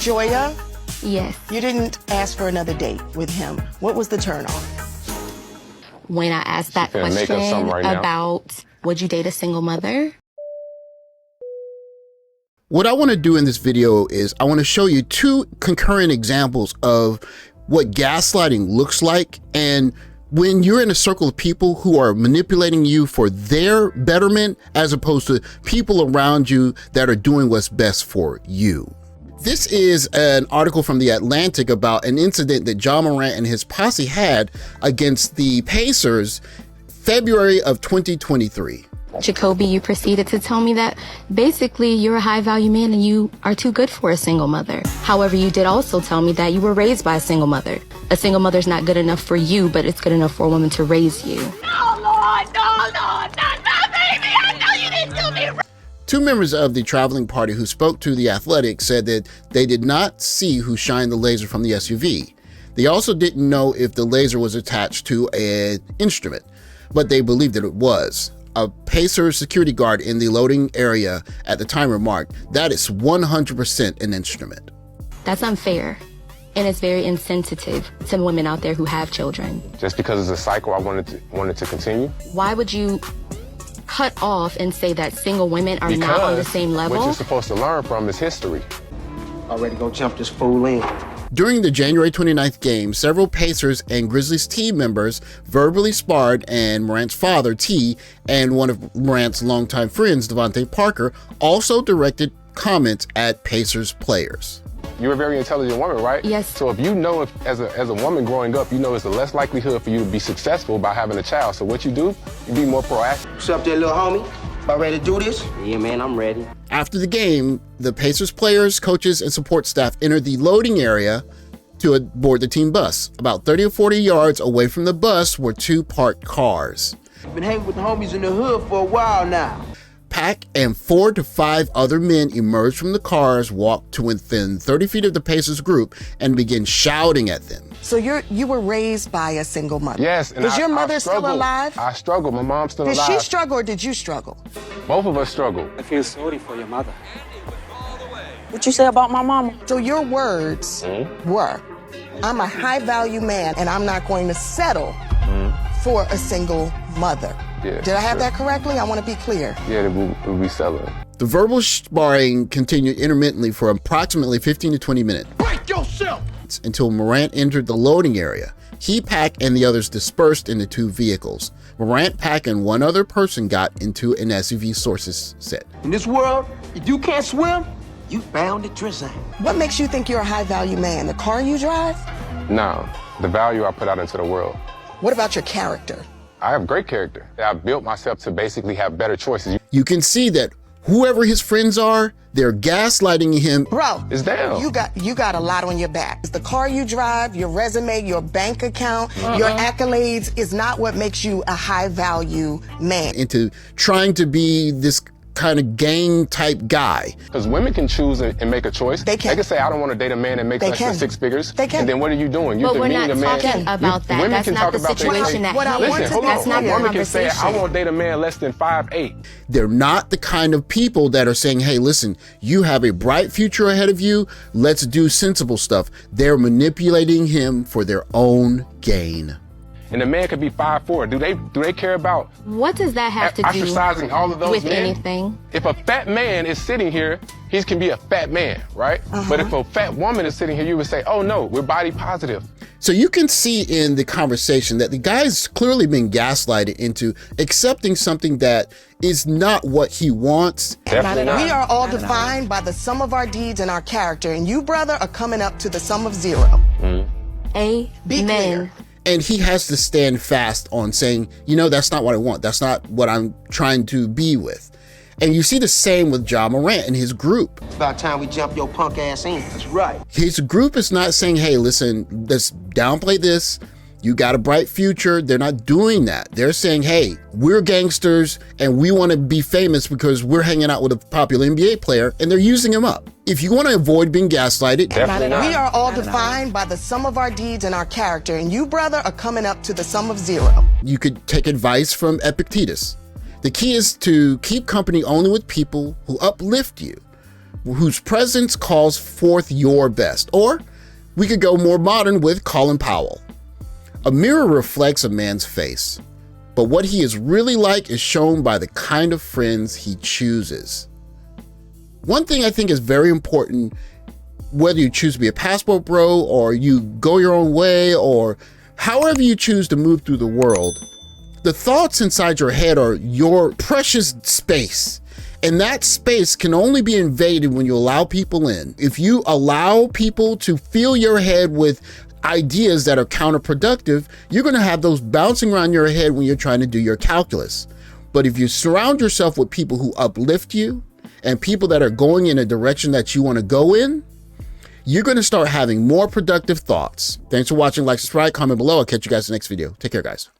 Joya, Yes. you didn't ask for another date with him. What was the turn on? When I asked that finna make up question something right now. about would you date a single mother? What I want to do in this video is I want to show you two concurrent examples of what gaslighting looks like, and when you're in a circle of people who are manipulating you for their betterment as opposed to people around you that are doing what's best for you. This is an article from The Atlantic about an incident that Ja Morant and his posse had against the Pacers February of 2023. Jacoby, you proceeded to tell me that basically you're a high value man and you are too good for a single mother. However, you did also tell me that you were raised by a single mother. A single mother's not good enough for you, but it's good enough for a woman to raise you. No, Lord, no, not my baby. I know you didn't do me right. Two members of the traveling party who spoke to The Athletic said that they did not see who shined the laser from the SUV. They also didn't know if the laser was attached to an instrument, but they believed that it was. A Pacers security guard in the loading area at the time remarked, "That is 100% an instrument." That's unfair. And it's very insensitive to women out there who have children. Just because it's a cycle, I wanted to continue. Why would you cut off and say that single women are not on the same level? What you're supposed to learn from is history. Already gonna jump this fool in. During the January 29th game, several Pacers and Grizzlies team members verbally sparred, and Morant's father, T, and one of Morant's longtime friends, Devontae Parker, also directed comments at Pacers players. You're a very intelligent woman, right? Yes. So if you know, as a woman growing up, you know it's the less likelihood for you to be successful by having a child. So what you do, you be more proactive. What's up there, little homie? About ready to do this? Yeah, man, I'm ready. After the game, the Pacers players, coaches, and support staff entered the loading area to board the team bus. About 30 or 40 yards away from the bus were two parked cars. I've been hanging with the homies in the hood for a while now. Pack and 4 to 5 other men emerged from the cars, walked to within 30 feet of the Pacers group, and began shouting at them. So you were raised by a single mother? Yes. And Is your mother I still struggled. alive? I struggled. My mom's still Did alive. she struggle or did you struggle? Both of us struggled. I feel sorry for your mother. What you say about my mama? So your words were, I'm a high value man and I'm not going to settle for a single mother. Yeah, Did I have sure. that correctly? I want to be clear. Yeah, we'll be selling. The verbal sparring continued intermittently for approximately 15 to 20 minutes. Break yourself! Until Morant entered the loading area. He, Pack, and the others dispersed into two vehicles. Morant, Pack, and one other person got into an SUV, sources said. In this world, if you can't swim, you bound to drizzle. What makes you think you're a high value man? The car you drive? No, the value I put out into the world. What about your character? I have great character. I've built myself to basically have better choices. You can see that whoever his friends are, they're gaslighting him. Bro, It's down. you got a lot on your back. It's the car you drive, your resume, your bank account, your accolades is not what makes you a high value man. Into trying to be this kind of gang type guy. Because women can choose and make a choice. They can. They can say, I don't want to date a man that makes They less than can. 6 figures. They can. And then what are you doing? You're But we're not demeaning a man. talking about that. Women That's can not talk the about their situation things. that What I he want is. to Hold be on. That's not A the woman can say, I conversation. won't date a man less than 5'8". They're not the kind of people that are saying, hey, listen, you have a bright future ahead of you. Let's do sensible stuff. They're manipulating him for their own gain. And a man could be 5'4". Do they care about What does that have to do ostracizing all of those with men? anything? If a fat man is sitting here, he can be a fat man, right? But if a fat woman is sitting here, you would say, oh no, we're body positive. So you can see in the conversation that the guy's clearly been gaslighted into accepting something that is not what he wants. Definitely not. We are all defined by the sum of our deeds and our character, and you, brother, are coming up to the sum of zero. Be Amen. clear. And he has to stand fast on saying, you know, that's not what I want. That's not what I'm trying to be with. And you see the same with Ja Morant and his group. It's about time we jump your punk ass in. That's right. His group is not saying, hey, listen, let's downplay this. You got a bright future. They're not doing that. They're saying, hey, we're gangsters and we want to be famous because we're hanging out with a popular NBA player, and they're using him up. If you want to avoid being gaslighted, Definitely not. We are all defined by the sum of our deeds and our character, and you, brother, are coming up to the sum of zero. you could take advice from Epictetus. The key is to keep company only with people who uplift you. whose presence calls forth your best. Or we could go more modern with Colin Powell. A mirror reflects a man's face, but what he is really like is shown by the kind of friends he chooses. One thing I think is very important, whether you choose to be a passport bro or you go your own way or however you choose to move through the world, the thoughts inside your head are your precious space. And that space can only be invaded when you allow people in. If you allow people to fill your head with ideas that are counterproductive, you're gonna have those bouncing around your head when you're trying to do your calculus. But if you surround yourself with people who uplift you and people that are going in a direction that you wanna go in, you're gonna start having more productive thoughts. Thanks for watching. Like, subscribe, comment below. I'll catch you guys in the next video. Take care, guys.